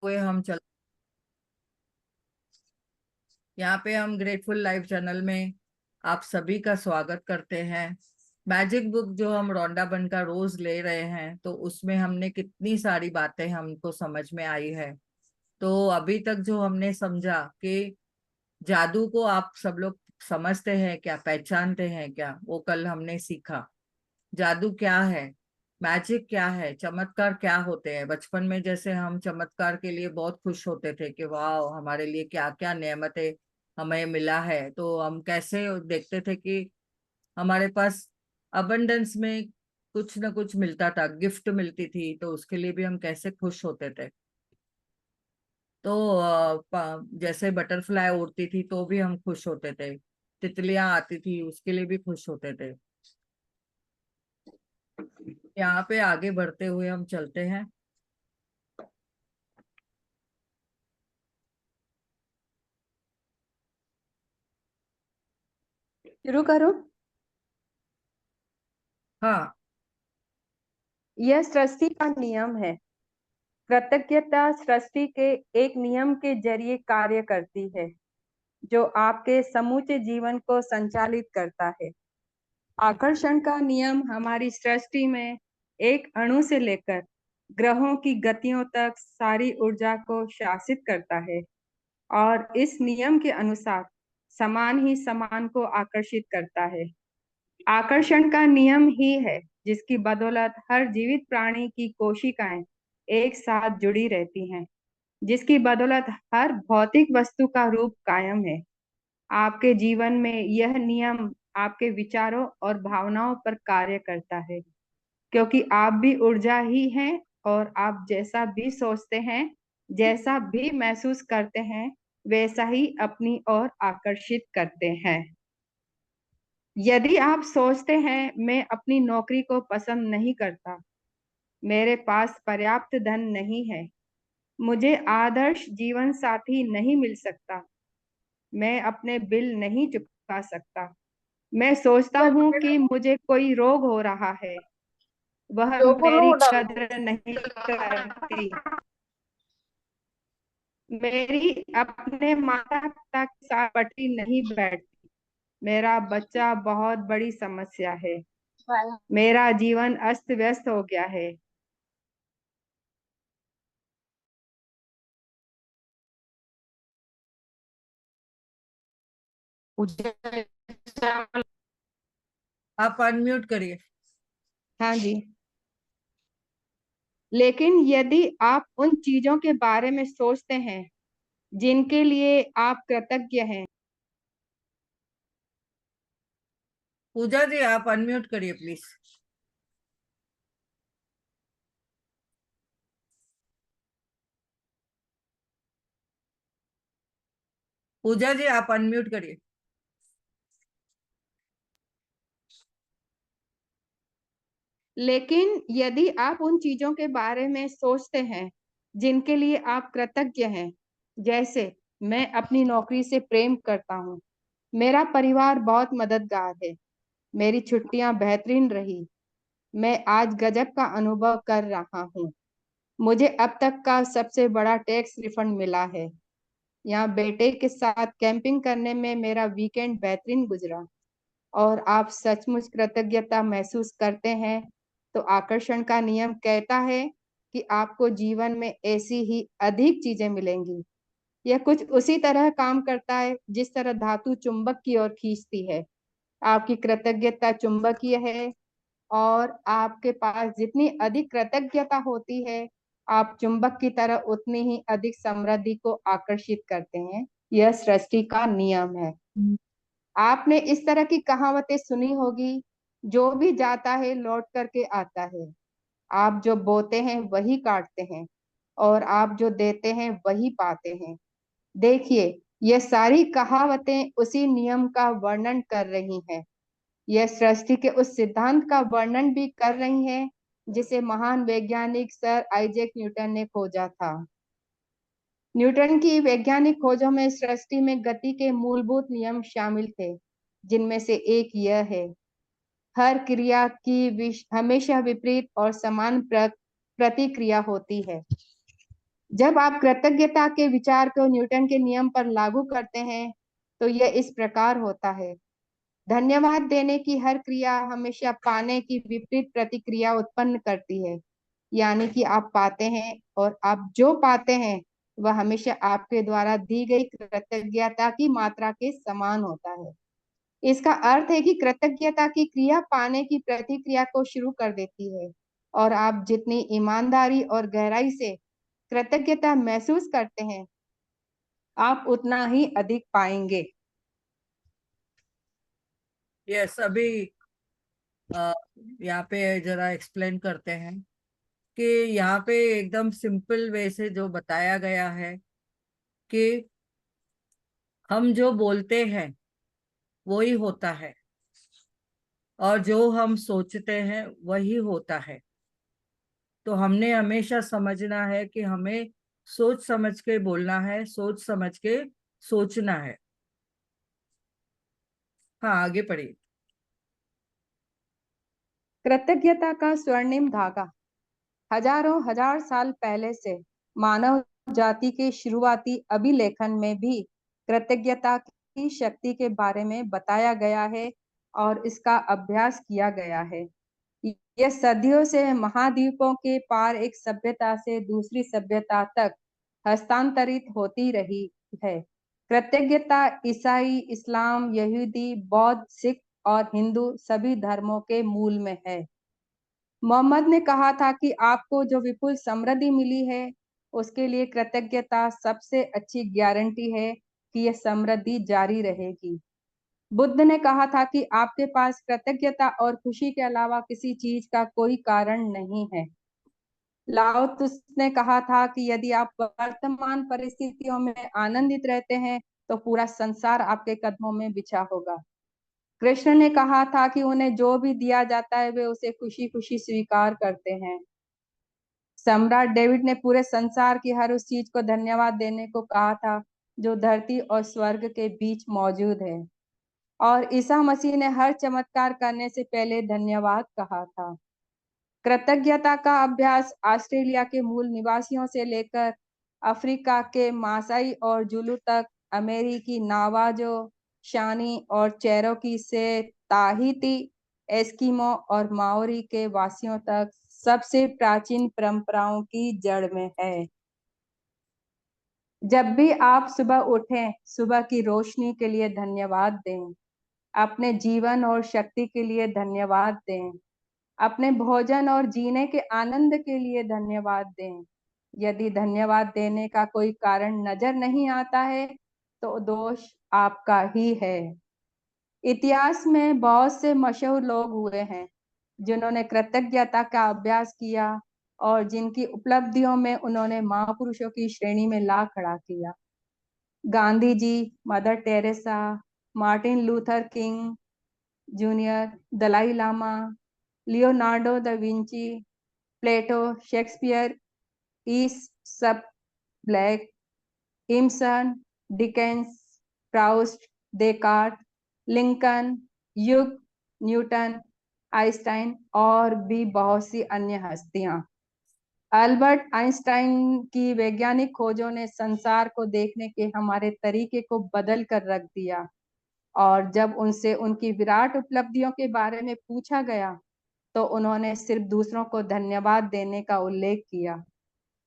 हुए हम चल यहाँ पे हम ग्रेटफुल लाइफ चैनल में आप सभी का स्वागत करते हैं। मैजिक बुक जो हम रौंडा बन का रोज ले रहे हैं, तो उसमें हमने कितनी सारी बातें हमको समझ में आई है। तो अभी तक जो हमने समझा कि जादू को आप सब लोग समझते हैं क्या, पहचानते हैं क्या, वो कल हमने सीखा। जादू क्या है, मैजिक क्या है, चमत्कार क्या होते हैं। बचपन में जैसे हम चमत्कार के लिए बहुत खुश होते थे कि वाह हमारे लिए क्या क्या नेमतें हमें मिला है, तो हम कैसे देखते थे कि हमारे पास अबंडेंस में कुछ ना कुछ मिलता था, गिफ्ट मिलती थी, तो उसके लिए भी हम कैसे खुश होते थे। तो जैसे बटरफ्लाई उड़ती थी तो भी हम खुश होते थे, तितलियां आती थी उसके लिए भी खुश होते थे। यहाँ पे आगे बढ़ते हुए हम चलते हैं। शुरू करो। हाँ। यह सृष्टि का नियम है। कृतज्ञता सृष्टि के एक नियम के जरिए कार्य करती है, जो आपके समूचे जीवन को संचालित करता है। आकर्षण का नियम हमारी सृष्टि में एक अणु से लेकर ग्रहों की गतियों तक सारी ऊर्जा को शासित करता है, और इस नियम के अनुसार समान ही समान को आकर्षित करता है। आकर्षण का नियम ही है जिसकी बदौलत हर जीवित प्राणी की कोशिकाएं एक साथ जुड़ी रहती हैं, जिसकी बदौलत हर भौतिक वस्तु का रूप कायम है। आपके जीवन में यह नियम आपके विचारों और भावनाओं पर कार्य करता है, क्योंकि आप भी ऊर्जा ही हैं, और आप जैसा भी सोचते हैं, जैसा भी महसूस करते हैं, वैसा ही अपनी ओर आकर्षित करते हैं। यदि आप सोचते हैं मैं अपनी नौकरी को पसंद नहीं करता, मेरे पास पर्याप्त धन नहीं है, मुझे आदर्श जीवन साथी नहीं मिल सकता, मैं अपने बिल नहीं चुका सकता, मैं सोचता हूँ कि मुझे कोई रोग हो रहा है, वह मेरी कद्र नहीं करती, मेरी अपने माता पिता के साथ पटरी नहीं बैठती, मेरा बच्चा बहुत बड़ी समस्या है, मेरा जीवन अस्त व्यस्त हो गया है। आप अनम्यूट करिए। हाँ जी। लेकिन यदि आप उन चीजों के बारे में सोचते हैं जिनके लिए आप कृतज्ञ हैं। पूजा जी आप अनम्यूट करिए प्लीज। पूजा जी आप अनम्यूट करिए। लेकिन यदि आप उन चीजों के बारे में सोचते हैं जिनके लिए आप कृतज्ञ हैं, जैसे मैं अपनी नौकरी से प्रेम करता हूँ, मेरा परिवार बहुत मददगार है, मेरी छुट्टियां बेहतरीन रही, मैं आज गजब का अनुभव कर रहा हूँ, मुझे अब तक का सबसे बड़ा टैक्स रिफंड मिला है, यहाँ बेटे के साथ कैंपिंग करने में मेरा वीकेंड बेहतरीन गुजरा, और आप सचमुच कृतज्ञता महसूस करते हैं, तो आकर्षण का नियम कहता है कि आपको जीवन में ऐसी ही अधिक चीजें मिलेंगी। यह कुछ उसी तरह काम करता है जिस तरह धातु चुंबक की ओर खींचती है। आपकी कृतज्ञता चुंबकीय है, और आपके पास जितनी अधिक कृतज्ञता होती है, आप चुंबक की तरह उतनी ही अधिक समृद्धि को आकर्षित करते हैं। यह सृष्टि का नियम है। आपने इस तरह की कहावतें सुनी होगी, जो भी जाता है लौट करके आता है, आप जो बोते हैं वही काटते हैं, और आप जो देते हैं वही पाते हैं। देखिए, ये सारी कहावतें उसी नियम का वर्णन कर रही हैं। यह सृष्टि के उस सिद्धांत का वर्णन भी कर रही हैं जिसे महान वैज्ञानिक सर आइजैक न्यूटन ने खोजा था। न्यूटन की वैज्ञानिक खोजों में सृष्टि में गति के मूलभूत नियम शामिल थे, जिनमें से एक यह है, हर क्रिया की हमेशा विपरीत और समान प्रतिक्रिया होती है। जब आप कृतज्ञता के विचार को न्यूटन के नियम पर लागू करते हैं तो यह इस प्रकार होता है। धन्यवाद देने की हर क्रिया हमेशा पाने की विपरीत प्रतिक्रिया उत्पन्न करती है। यानी कि आप पाते हैं और आप जो पाते हैं वह हमेशा आपके द्वारा दी गई कृतज्ञता की मात्रा के समान होता है। इसका अर्थ है कि कृतज्ञता की क्रिया पाने की प्रतिक्रिया को शुरू कर देती है, और आप जितनी ईमानदारी और गहराई से कृतज्ञता महसूस करते हैं आप उतना ही अधिक पाएंगे। यस, अभी यहाँ पे जरा एक्सप्लेन करते हैं कि यहाँ पे एकदम सिंपल वे से जो बताया गया है कि हम जो बोलते हैं वही होता है, और जो हम सोचते हैं वही होता है। तो हमने हमेशा समझना है कि हमें सोच समझ के बोलना है, सोच समझ के सोचना है। हाँ, आगे पढ़िए। कृतज्ञता का स्वर्णिम धागा हजारों हजार साल पहले से मानव जाति के शुरुआती अभिलेखन में भी कृतज्ञता की शक्ति के बारे में बताया गया है और इसका अभ्यास किया गया है। यह सदियों से महाद्वीपों के पार एक सभ्यता से दूसरी सभ्यता तक हस्तांतरित होती रही है। कृतज्ञता ईसाई, इस्लाम, यहूदी, बौद्ध, सिख और हिंदू सभी धर्मों के मूल में है। मोहम्मद ने कहा था कि आपको जो विपुल समृद्धि मिली है उसके लिए कृतज्ञता सबसे अच्छी गारंटी है कि यह समृद्धि जारी रहेगी। बुद्ध ने कहा था कि आपके पास कृतज्ञता और खुशी के अलावा किसी चीज का कोई कारण नहीं है। लाओ त्सु ने कहा था कि यदि आप वर्तमान परिस्थितियों में आनंदित रहते हैं तो पूरा संसार आपके कदमों में बिछा होगा। कृष्ण ने कहा था कि उन्हें जो भी दिया जाता है वे उसे खुशी खुशी स्वीकार करते हैं। सम्राट डेविड ने पूरे संसार की हर उस चीज को धन्यवाद देने को कहा था जो धरती और स्वर्ग के बीच मौजूद है, और ईसा मसीह ने हर चमत्कार करने से पहले धन्यवाद कहा था। कृतज्ञता का अभ्यास ऑस्ट्रेलिया के मूल निवासियों से लेकर अफ्रीका के मासाई और जुलू तक, अमेरिकी नावाजो, शानी और चेरोकी से ताहिती, एस्किमो और माओरी के वासियों तक सबसे प्राचीन परंपराओं की जड़ में है। जब भी आप सुबह उठें, सुबह की रोशनी के लिए धन्यवाद दें। अपने जीवन और शक्ति के लिए धन्यवाद दें। अपने भोजन और जीने के आनंद के लिए धन्यवाद दें। यदि धन्यवाद देने का कोई कारण नजर नहीं आता है तो दोष आपका ही है। इतिहास में बहुत से मशहूर लोग हुए हैं जिन्होंने कृतज्ञता का अभ्यास किया और जिनकी उपलब्धियों में उन्होंने महापुरुषों की श्रेणी में ला खड़ा किया। Gandhi ji, Mother Teresa, Martin Luther King Junior, Dalai Lama, Leonardo da Vinci, Plato, Shakespeare, Aesop Blake, Emerson, Dickens, Proust, Descartes, Lincoln, युग, न्यूटन, आइंस्टाइन और भी बहुत सी अन्य हस्तियां। अल्बर्ट आइंस्टाइन की वैज्ञानिक खोजों ने संसार को देखने के हमारे तरीके को बदल कर रख दिया, और जब उनसे उनकी विराट उपलब्धियों के बारे में पूछा गया तो उन्होंने सिर्फ दूसरों को धन्यवाद देने का उल्लेख किया।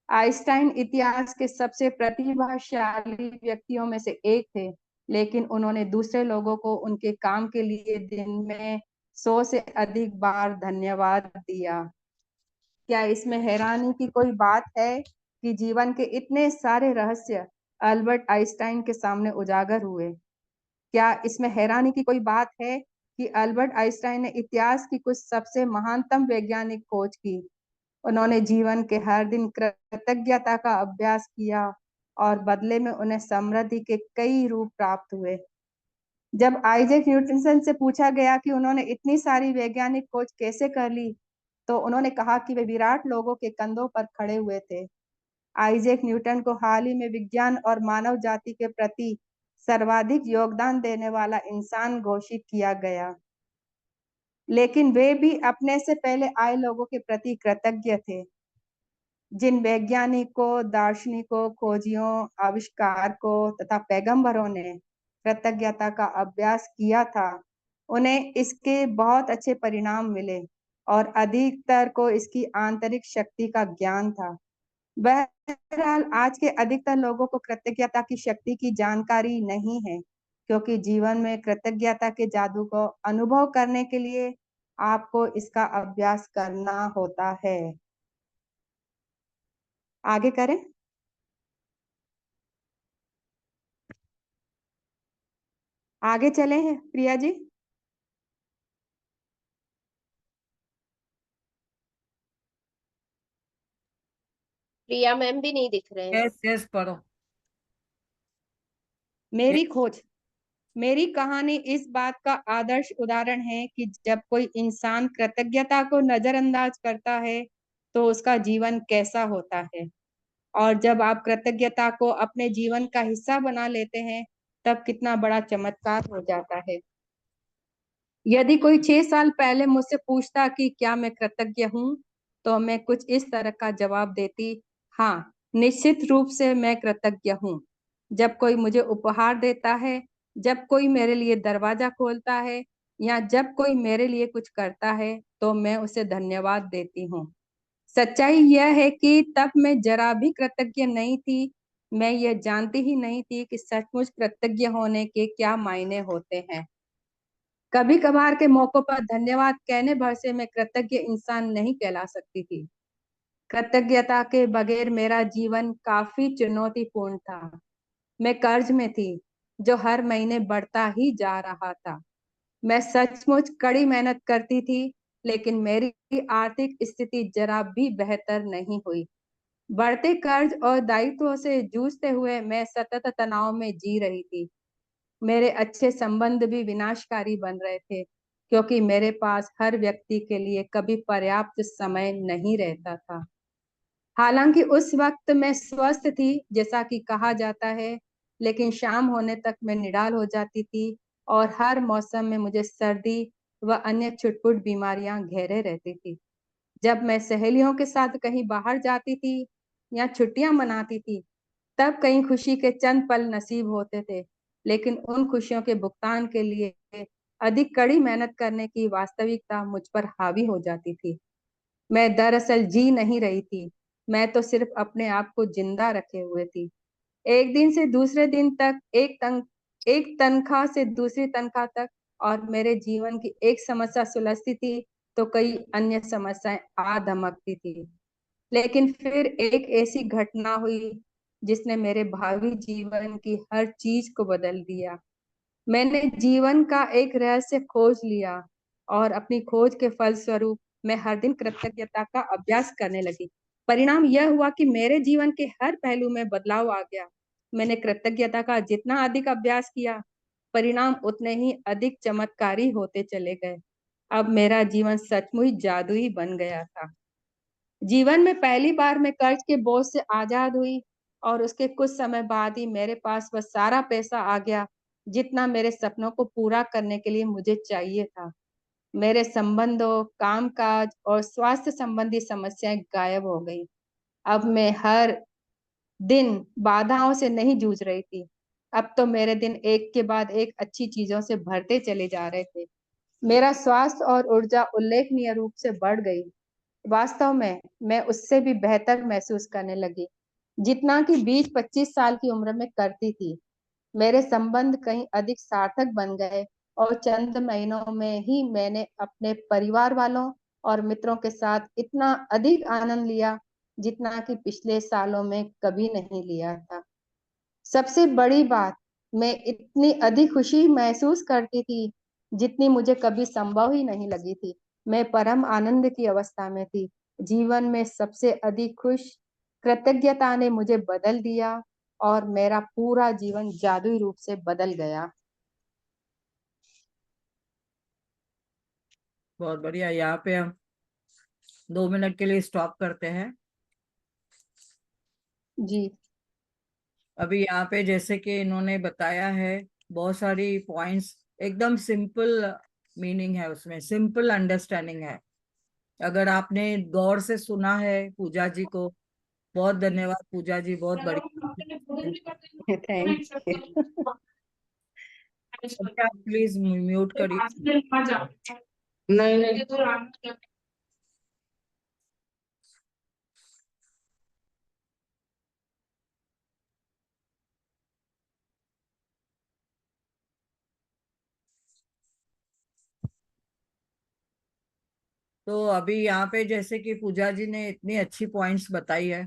आइंस्टाइन इतिहास के सबसे प्रतिभाशाली व्यक्तियों में से एक थे, लेकिन उन्होंने दूसरे लोगों को उनके काम के लिए दिन में 100 से अधिक बार धन्यवाद दिया। क्या इसमें हैरानी की कोई बात है कि जीवन के इतने सारे रहस्य अल्बर्ट आइंस्टाइन के सामने उजागर हुए? क्या इसमें हैरानी की कोई बात है कि अल्बर्ट आइंस्टाइन ने इतिहास की कुछ सबसे महानतम वैज्ञानिक खोज की? उन्होंने जीवन के हर दिन कृतज्ञता का अभ्यास किया और बदले में उन्हें समृद्धि के कई रूप प्राप्त हुए। जब आइजैक न्यूटन से पूछा गया कि उन्होंने इतनी सारी वैज्ञानिक खोज कैसे कर ली, तो उन्होंने कहा कि वे विराट लोगों के कंधों पर खड़े हुए थे। आइजैक न्यूटन को हाल ही में विज्ञान और मानव जाति के प्रति सर्वाधिक योगदान देने वाला इंसान घोषित किया गया, लेकिन वे भी अपने से पहले आए लोगों के प्रति कृतज्ञ थे। जिन वैज्ञानिकों, दार्शनिकों, खोजियों, आविष्कारकों तथा पैगंबरों ने कृतज्ञता का अभ्यास किया था, उन्हें इसके बहुत अच्छे परिणाम मिले और अधिकतर को इसकी आंतरिक शक्ति का ज्ञान था। बहरहाल आज के अधिकतर लोगों को कृतज्ञता की शक्ति की जानकारी नहीं है, क्योंकि जीवन में कृतज्ञता के जादू को अनुभव करने के लिए आपको इसका अभ्यास करना होता है। आगे करें। आगे चले हैं प्रिया जी। प्रिया मैम भी नहीं दिख रहे हैं। यस यस, पढ़ो। मेरी खोज। मेरी कहानी इस बात का आदर्श उदाहरण है कि जब कोई इंसान कृतज्ञता को नजरअंदाज करता है तो उसका जीवन कैसा होता है, और जब आप कृतज्ञता को अपने जीवन का हिस्सा बना लेते हैं तब कितना बड़ा चमत्कार हो जाता है। यदि कोई 6 साल पहले मुझसे पूछता कि क्या मैं कृतज्ञ हूँ, तो मैं कुछ इस तरह का जवाब देती, हाँ, निश्चित रूप से मैं कृतज्ञ हूँ। जब कोई मुझे उपहार देता है, जब कोई मेरे लिए दरवाजा खोलता है, या जब कोई मेरे लिए कुछ करता है, तो मैं उसे धन्यवाद देती हूँ। सच्चाई यह है कि तब मैं जरा भी कृतज्ञ नहीं थी। मैं ये जानती ही नहीं थी कि सचमुच कृतज्ञ होने के क्या मायने होते हैं। कभी कभार के मौकों पर धन्यवाद कहने भर से मैं कृतज्ञ इंसान नहीं कहला सकती थी। कृतज्ञता के बगैर मेरा जीवन काफी चुनौतीपूर्ण था। मैं कर्ज में थी जो हर महीने बढ़ता ही जा रहा था। मैं सचमुच कड़ी मेहनत करती थी, लेकिन मेरी आर्थिक स्थिति जरा भी बेहतर नहीं हुई। बढ़ते कर्ज और दायित्वों से जूझते हुए मैं सतत तनाव में जी रही थी। मेरे अच्छे संबंध भी विनाशकारी बन रहे थे, क्योंकि मेरे पास हर व्यक्ति के लिए कभी पर्याप्त समय नहीं रहता था। हालांकि उस वक्त मैं स्वस्थ थी, जैसा कि कहा जाता है, लेकिन शाम होने तक मैं निडाल हो जाती थी और हर मौसम में मुझे सर्दी व अन्य छुटपुट बीमारियां घेरे रहती थी। जब मैं सहेलियों के साथ कहीं बाहर जाती थी या छुट्टियां मनाती थी, तब कहीं खुशी के चंद पल नसीब होते थे, लेकिन उन खुशियों के भुगतान के लिए अधिक कड़ी मेहनत करने की वास्तविकता मुझ पर हावी हो जाती थी। मैं दरअसल जी नहीं रही थी, मैं तो सिर्फ अपने आप को जिंदा रखे हुए थी। एक दिन से दूसरे दिन तक, एक तनख्वाह से दूसरी तनख्वाह तक, और मेरे जीवन की एक समस्या सुलझती थी तो कई अन्य समस्याएं आ धमकती थी। लेकिन फिर एक ऐसी घटना हुई जिसने मेरे भावी जीवन की हर चीज को बदल दिया। मैंने जीवन का एक रहस्य खोज लिया और अपनी खोज के फलस्वरूप मैं हर दिन कृतज्ञता का अभ्यास करने लगी। परिणाम यह हुआ कि मेरे जीवन के हर पहलू में बदलाव आ गया। मैंने कृतज्ञता का जितना अधिक अभ्यास किया, परिणाम उतने ही अधिक चमत्कारी होते चले गए। अब मेरा जीवन सचमुच जादुई बन गया था। जीवन में पहली बार मैं कर्ज के बोझ से आजाद हुई, और उसके कुछ समय बाद ही मेरे पास वह सारा पैसा आ गया जितना मेरे सपनों को पूरा करने के लिए मुझे चाहिए था। मेरे संबंधों, कामकाज और स्वास्थ्य संबंधी समस्याएं गायब हो गई। अब मैं हर दिन बाधाओं से नहीं जूझ रही थी। अब तो मेरे दिन एक के बाद एक अच्छी चीजों से भरते चले जा रहे थे। मेरा स्वास्थ्य और ऊर्जा उल्लेखनीय रूप से बढ़ गई। वास्तव में मैं उससे भी बेहतर महसूस करने लगी, जितना कि 20-25 साल की उम्र में करती थी। मेरे संबंध कहीं अधिक सार्थक बन गए और चंद महीनों में ही मैंने अपने परिवार वालों और मित्रों के साथ इतना अधिक आनंद लिया जितना कि पिछले सालों में कभी नहीं लिया था। सबसे बड़ी बात, मैं इतनी अधिक खुशी महसूस करती थी जितनी मुझे कभी संभव ही नहीं लगी थी। मैं परम आनंद की अवस्था में थी। जीवन में सबसे अधिक खुश। कृतज्ञता ने मुझे बदल दिया और मेरा पूरा जीवन जादुई रूप से बदल गया। बहुत बढ़िया। यहाँ पे हम 2 मिनट के लिए स्टॉप करते हैं। जी। अभी यहाँ पे जैसे कि इन्होंने बताया है, बहुत सारी पॉइंट्स, एकदम सिंपल मीनिंग है उसमें, सिंपल अंडरस्टैंडिंग है। अगर आपने गौर से सुना है पूजा जी को, बहुत धन्यवाद पूजा जी, बहुत बढ़िया। Thank you. आप प्लीज म्यूट करिए। नहीं नहीं, तो अभी यहाँ पे जैसे कि पूजा जी ने इतनी अच्छी पॉइंट्स बताई है,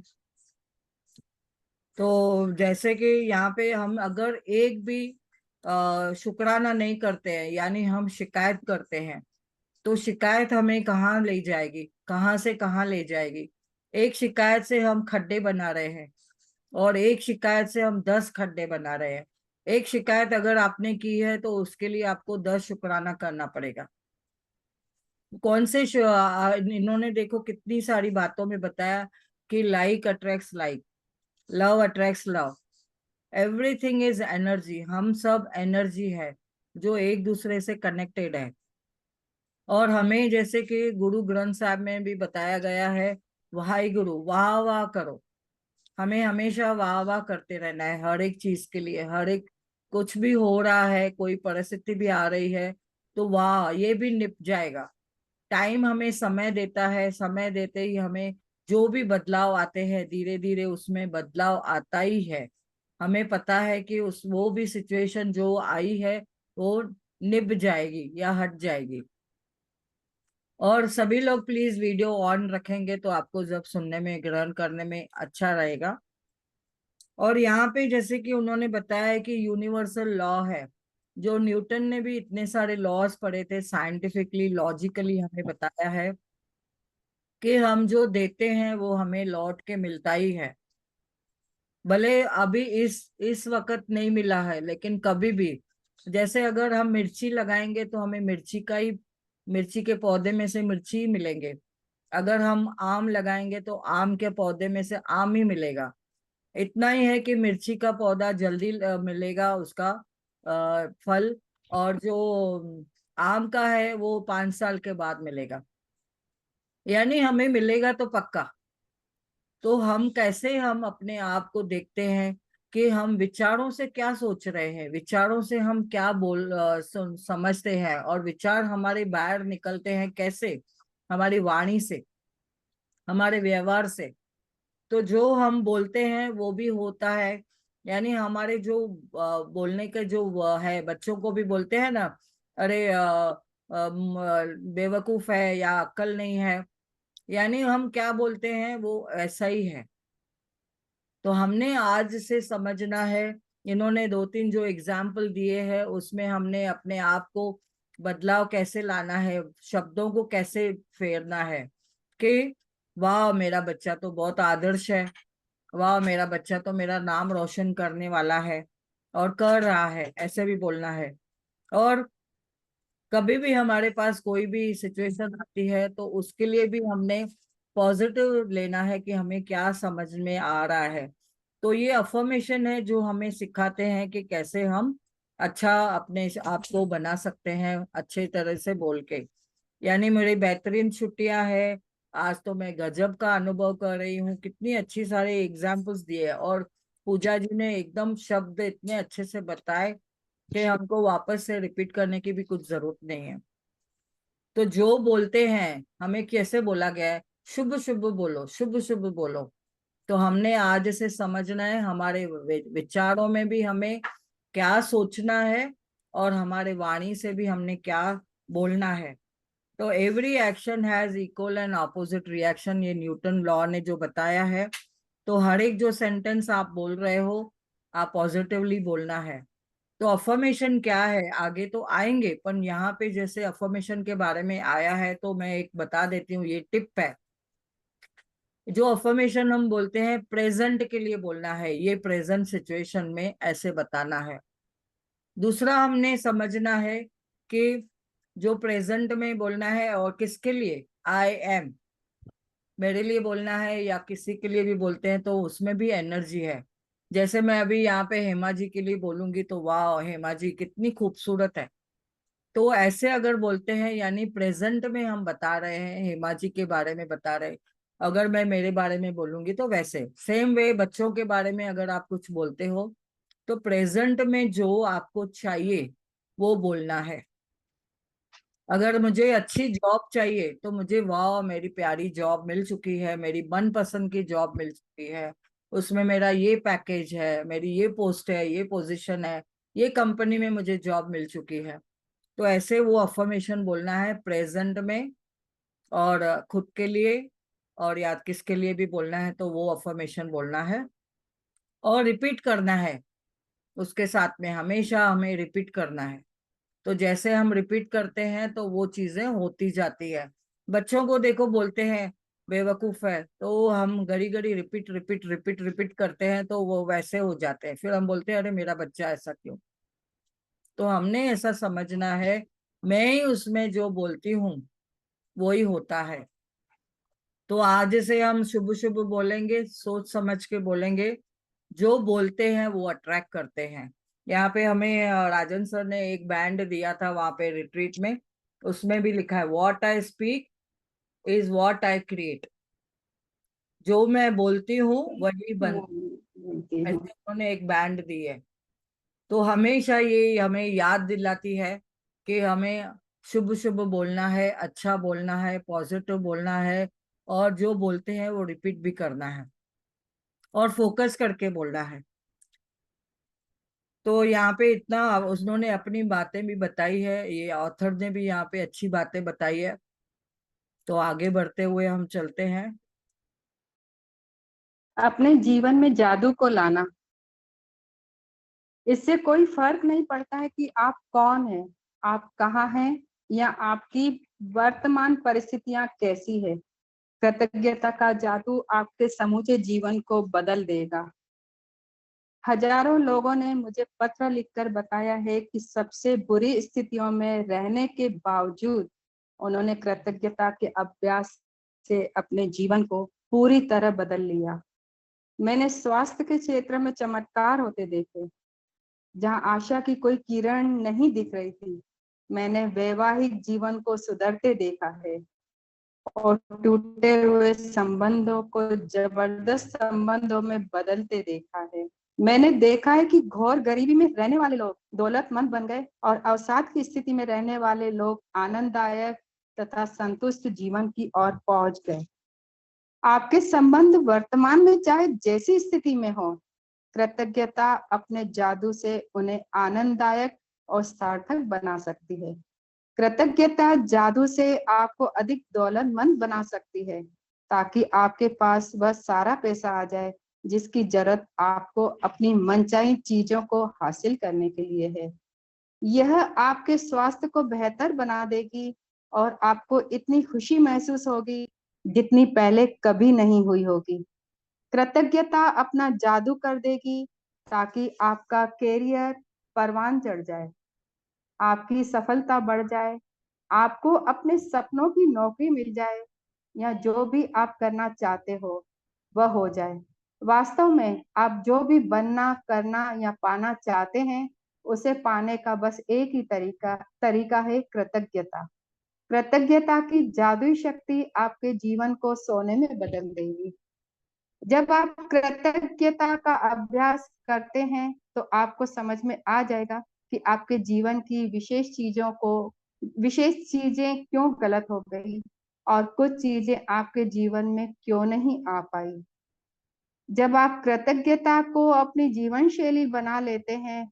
तो जैसे कि यहाँ पे हम अगर एक भी शुक्राना नहीं करते हैं, यानी हम शिकायत करते हैं, तो शिकायत हमें कहाँ ले जाएगी, कहाँ से कहाँ ले जाएगी। एक शिकायत से हम खड्डे बना रहे हैं, और एक शिकायत से हम 10 खड्डे बना रहे हैं। एक शिकायत अगर आपने की है तो उसके लिए आपको 10 शुक्राना करना पड़ेगा। कौन से इन्होंने देखो कितनी सारी बातों में बताया कि like attracts like, love attracts love, everything is energy. हम सब एनर्जी है जो एक दूसरे से कनेक्टेड है। और हमें जैसे कि गुरु ग्रंथ साहब में भी बताया गया है, वाहे गुरु, वाह वाह करो। हमें हमेशा वाह वाह करते रहना है हर एक चीज के लिए। हर एक कुछ भी हो रहा है, कोई परिस्थिति भी आ रही है, तो वाह, ये भी निप जाएगा। टाइम हमें समय देता है, समय देते ही हमें जो भी बदलाव आते हैं, धीरे धीरे उसमें बदलाव आता ही है। हमें पता है कि उस वो भी सिचुएशन जो आई है वो निभ जाएगी या हट जाएगी। और सभी लोग प्लीज वीडियो ऑन रखेंगे तो आपको जब सुनने में, ग्रहण करने में अच्छा रहेगा। और यहाँ पे जैसे कि उन्होंने बताया है कि यूनिवर्सल लॉ है, जो न्यूटन ने भी इतने सारे लॉज पढ़े थे, साइंटिफिकली लॉजिकली हमें बताया है कि हम जो देते हैं वो हमें लौट के मिलता ही है। भले अभी इस वक्त नहीं मिला है, लेकिन कभी भी, जैसे अगर हम मिर्ची लगाएंगे तो हमें मिर्ची का ही, मिर्ची के पौधे में से मिर्ची ही मिलेंगे। अगर हम आम लगाएंगे तो आम के पौधे में से आम ही मिलेगा। इतना ही है कि मिर्ची का पौधा जल्दी मिलेगा उसका फल, और जो आम का है वो 5 साल के बाद मिलेगा। यानी हमें मिलेगा तो पक्का। तो हम कैसे, हम अपने आप को देखते हैं कि हम विचारों से क्या सोच रहे हैं, विचारों से हम क्या समझते हैं, और विचार हमारे बाहर निकलते हैं कैसे, हमारी वाणी से, हमारे व्यवहार से। तो जो हम बोलते हैं वो भी होता है। यानी हमारे जो बोलने के जो है, बच्चों को भी बोलते हैं ना, अरे बेवकूफ है या अक्ल नहीं है, यानी हम क्या बोलते हैं वो ऐसा ही है। तो हमने आज से समझना है। इन्होंने 2-3 जो एग्जाम्पल दिए हैं उसमें हमने अपने आप को बदलाव कैसे लाना है, शब्दों को कैसे फेरना है कि वाह मेरा बच्चा तो बहुत आदर्श है, वाह मेरा बच्चा तो मेरा नाम रोशन करने वाला है और कर रहा है, ऐसे भी बोलना है। और कभी भी हमारे पास कोई भी सिचुएशन आती है तो उसके लिए भी हमने पॉजिटिव लेना है कि हमें क्या समझ में आ रहा है। तो ये अफर्मेशन है जो हमें सिखाते हैं कि कैसे हम अच्छा अपने आप को बना सकते हैं अच्छे तरह से बोल के। यानी मेरी बेहतरीन छुट्टियां हैं, आज तो मैं गजब का अनुभव कर रही हूँ। कितनी अच्छी सारे एग्जाम्पल्स दिए, और पूजा जी ने एकदम शब्द इतने अच्छे से बताए कि हमको वापस से रिपीट करने की भी कुछ जरूरत नहीं है। तो जो बोलते हैं, हमें कैसे बोला गया है, शुभ शुभ बोलो, शुभ शुभ बोलो। तो हमने आज से समझना है हमारे विचारों में भी हमें क्या सोचना है, और हमारे वाणी से भी हमने क्या बोलना है। तो every action has equal and opposite reaction, ये न्यूटन लॉ ने जो बताया है। तो हर एक जो सेंटेंस आप बोल रहे हो, आप पॉजिटिवली बोलना है। तो अफर्मेशन क्या है आगे तो आएंगे, पर यहाँ पे जैसे अफर्मेशन के बारे में आया है तो मैं एक बता देती हूँ, ये टिप है। जो अफर्मेशन हम बोलते हैं प्रेजेंट के लिए बोलना है, ये प्रेजेंट सिचुएशन में ऐसे बताना है। दूसरा हमने समझना है कि जो प्रेजेंट में बोलना है और किसके लिए, आई एम, मेरे लिए बोलना है या किसी के लिए भी बोलते हैं तो उसमें भी एनर्जी है। जैसे मैं अभी यहाँ पे हेमा जी के लिए बोलूंगी तो वाह हेमा जी कितनी खूबसूरत है। तो ऐसे अगर बोलते हैं यानी प्रेजेंट में हम बता रहे हैं, हेमा जी के बारे में बता रहे हैं। अगर मैं मेरे बारे में बोलूंगी तो वैसे सेम वे बच्चों के बारे में अगर आप कुछ बोलते हो तो प्रेजेंट में जो आपको चाहिए वो बोलना है। अगर मुझे अच्छी जॉब चाहिए तो मुझे वाह मेरी प्यारी जॉब मिल चुकी है, मेरी मनपसंद की जॉब मिल चुकी है, उसमें मेरा ये पैकेज है, मेरी ये पोस्ट है, ये पोजीशन है, ये कंपनी में मुझे जॉब मिल चुकी है। तो ऐसे वो अफर्मेशन बोलना है प्रेजेंट में, और खुद के लिए और या किसके लिए भी बोलना है तो वो अफर्मेशन बोलना है और रिपीट करना है। उसके साथ में हमेशा हमें रिपीट करना है। तो जैसे हम रिपीट करते हैं तो वो चीजें होती जाती है। बच्चों को देखो बोलते हैं बेवकूफ है, तो हम घड़ी घड़ी रिपीट रिपीट रिपीट रिपीट करते हैं तो वो वैसे हो जाते हैं, फिर हम बोलते हैं अरे मेरा बच्चा ऐसा क्यों। तो हमने ऐसा समझना है मैं ही उसमें जो बोलती हूँ वो ही होता है। तो आज से हम शुभ शुभ बोलेंगे, सोच समझ के बोलेंगे। जो बोलते हैं वो अट्रैक्ट करते हैं। यहाँ पे हमें राजन सर ने एक बैंड दिया था वहां पे रिट्रीट में, उसमें भी लिखा है what I speak is what I create. जो मैं बोलती हूँ वही बन, बोलती ऐसे हूँ। उन्होंने एक बैंड दी है। तो हमेशा ये हमें याद दिलाती है कि हमें शुभ शुभ बोलना है, अच्छा बोलना है, पॉजिटिव बोलना है, और जो बोलते हैं वो रिपीट भी करना है और फोकस करके बोलना है। तो यहाँ पे इतना उन्होंने अपनी बातें भी बताई है, ये ऑथर ने भी यहाँ पे अच्छी बातें बताई है। तो आगे बढ़ते हुए हम चलते हैं। अपने जीवन में जादू को लाना। इससे कोई फर्क नहीं पड़ता है कि आप कौन हैं, आप कहाँ हैं, या आपकी वर्तमान परिस्थितियां कैसी है। कृतज्ञता का जादू आपके समूचे जीवन को बदल देगा। हजारों लोगों ने मुझे पत्र लिखकर बताया है कि सबसे बुरी स्थितियों में रहने के बावजूद उन्होंने कृतज्ञता के अभ्यास से अपने जीवन को पूरी तरह बदल लिया। मैंने स्वास्थ्य के क्षेत्र में चमत्कार होते देखे जहां आशा की कोई किरण नहीं दिख रही थी। मैंने वैवाहिक जीवन को सुधरते देखा है और टूटे हुए संबंधों को जबरदस्त संबंधों में बदलते देखा है। मैंने देखा है कि घोर गरीबी में रहने वाले लोग दौलतमंद बन गए और अवसाद की स्थिति में रहने वाले लोग आनंददायक तथा संतुष्ट जीवन की ओर पहुंच गए। आपके संबंध वर्तमान में चाहे जैसी स्थिति में हो, कृतज्ञता अपने जादू से उन्हें आनंददायक और सार्थक बना सकती है। कृतज्ञता जादू से आपको अधिक दौलतमंद बना सकती है, ताकि आपके पास वह सारा पैसा आ जाए जिसकी जरूरत आपको अपनी मनचाही चीजों को हासिल करने के लिए है। यह आपके स्वास्थ्य को बेहतर बना देगी और आपको इतनी खुशी महसूस होगी जितनी पहले कभी नहीं हुई होगी। कृतज्ञता अपना जादू कर देगी ताकि आपका कैरियर परवान चढ़ जाए, आपकी सफलता बढ़ जाए, आपको अपने सपनों की नौकरी मिल जाए, या जो भी आप करना चाहते हो वह हो जाए। वास्तव में आप जो भी बनना, करना या पाना चाहते हैं, उसे पाने का बस एक ही तरीका तरीका है कृतज्ञता। कृतज्ञता की जादुई शक्ति आपके जीवन को सोने में बदल देगी। जब आप कृतज्ञता का अभ्यास करते हैं तो आपको समझ में आ जाएगा कि आपके जीवन की विशेष चीजें क्यों गलत हो गई और कुछ चीजें आपके जीवन में क्यों नहीं आ पाई। जब आप कृतज्ञता को अपनी जीवन शैली बना लेते हैं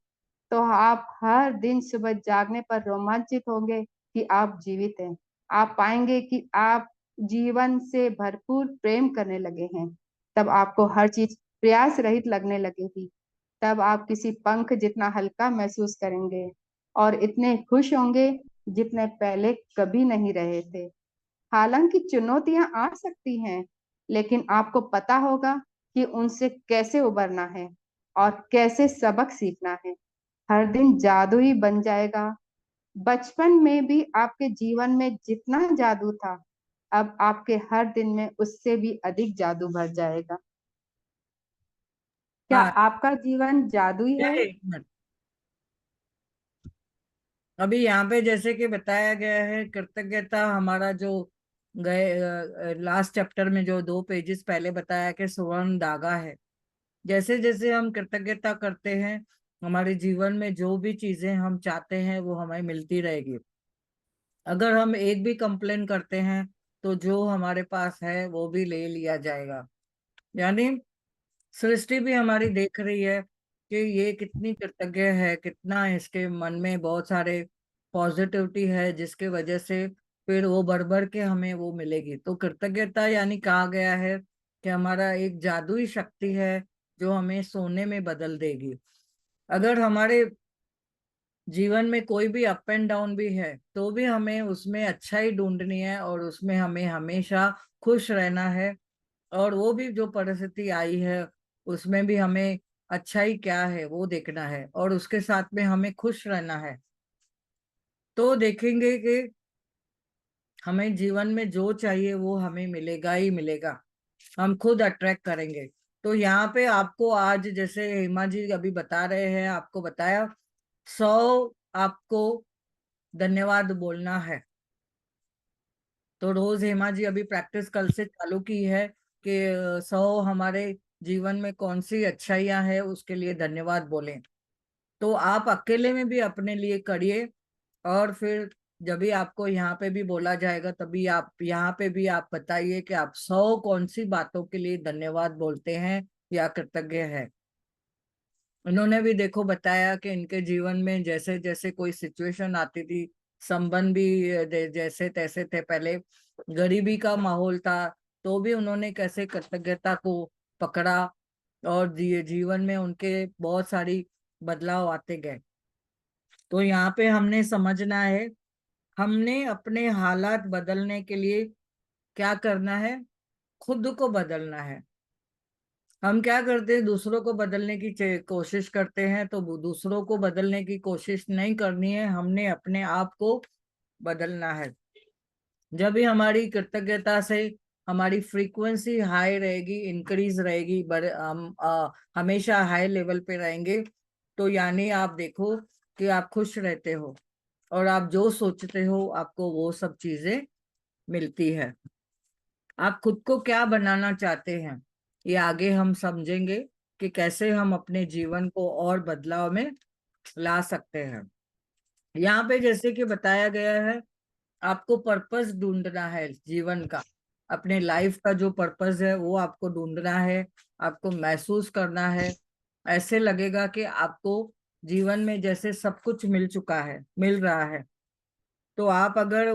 तो आप हर दिन सुबह जागने पर रोमांचित होंगे कि आप जीवित हैं। आप पाएंगे कि आप जीवन से भरपूर प्रेम करने लगे हैं। तब आपको हर चीज प्रयास रहित लगने लगेगी। तब आप किसी पंख जितना हल्का महसूस करेंगे और इतने खुश होंगे जितने पहले कभी नहीं रहे थे। हालांकि चुनौतियां आ सकती हैं, लेकिन आपको पता होगा कि उनसे कैसे उबरना है और कैसे सबक सीखना है। हर दिन जादू ही बन जाएगा। बचपन में भी आपके जीवन में जितना जादू था, अब आपके हर दिन में उससे भी अधिक जादू भर जाएगा। क्या हाँ, आपका जीवन जादुई है? एक मिनट। अभी यहाँ पे जैसे कि बताया गया है कृतज्ञता हमारा जो गए लास्ट चैप्टर में जो 2 पेजेस पहले बताया कि स्वर्ण धागा है। जैसे जैसे हम कृतज्ञता करते हैं, हमारे जीवन में जो भी चीजें हम चाहते हैं वो हमें मिलती रहेगी। अगर हम एक भी कंप्लेन करते हैं तो जो हमारे पास है वो भी ले लिया जाएगा। यानी सृष्टि भी हमारी देख रही है कि ये कितनी कृतज्ञ है, कितना इसके मन में बहुत सारे पॉजिटिविटी है, जिसके वजह से फिर वो बढ़ बढ़ के हमें वो मिलेगी। तो कृतज्ञता यानी कहा गया है कि हमारा एक जादुई शक्ति है जो हमें सोने में बदल देगी। अगर हमारे जीवन में कोई भी अप एंड डाउन भी है तो भी हमें उसमें अच्छा ही ढूंढनी है और उसमें हमें हमेशा खुश रहना है। और वो भी जो परिस्थिति आई है उसमें भी हमें अच्छा ही क्या है वो देखना है और उसके साथ में हमें खुश रहना है। तो देखेंगे कि हमें जीवन में जो चाहिए वो हमें मिलेगा ही मिलेगा, हम खुद अट्रैक्ट करेंगे। तो यहाँ पे आपको आज जैसे हेमा जी अभी बता रहे हैं, आपको बताया 100 आपको धन्यवाद बोलना है। तो रोज हेमा जी अभी प्रैक्टिस कल से चालू की है कि 100 हमारे जीवन में कौन सी अच्छाइयां है उसके लिए धन्यवाद बोलें। तो आप अकेले में भी अपने लिए करिए और फिर जब भी आपको यहाँ पे भी बोला जाएगा तभी आप यहाँ पे भी आप बताइए कि आप 100 कौन सी बातों के लिए धन्यवाद बोलते हैं या कृतज्ञ है। उन्होंने भी देखो बताया कि इनके जीवन में जैसे जैसे कोई सिचुएशन आती थी, संबंध भी जैसे तैसे थे, पहले गरीबी का माहौल था तो भी उन्होंने कैसे कृतज्ञता को पकड़ा और जीवन में उनके बहुत सारी बदलाव आते गए। तो यहाँ पे हमने समझना है, हमने अपने हालात बदलने के लिए क्या करना है, खुद को बदलना है। हम क्या करते हैं, दूसरों को बदलने की कोशिश करते हैं, तो दूसरों को बदलने की कोशिश नहीं करनी है, हमने अपने आप को बदलना है। जब भी हमारी कृतज्ञता से हमारी फ्रीक्वेंसी हाई रहेगी, इंक्रीज रहेगी, हम हमेशा हाई लेवल पे रहेंगे, तो यानी आप देखो कि आप खुश रहते हो और आप जो सोचते हो आपको वो सब चीजें मिलती है। आप खुद को क्या बनाना चाहते हैं ये आगे हम समझेंगे कि कैसे हम अपने जीवन को और बदलाव में ला सकते हैं। यहाँ पे जैसे कि बताया गया है, आपको पर्पस ढूंढना है जीवन का, अपने लाइफ का जो पर्पस है वो आपको ढूंढना है, आपको महसूस करना है। ऐसे लगेगा कि आपको जीवन में जैसे सब कुछ मिल चुका है, मिल रहा है। तो आप अगर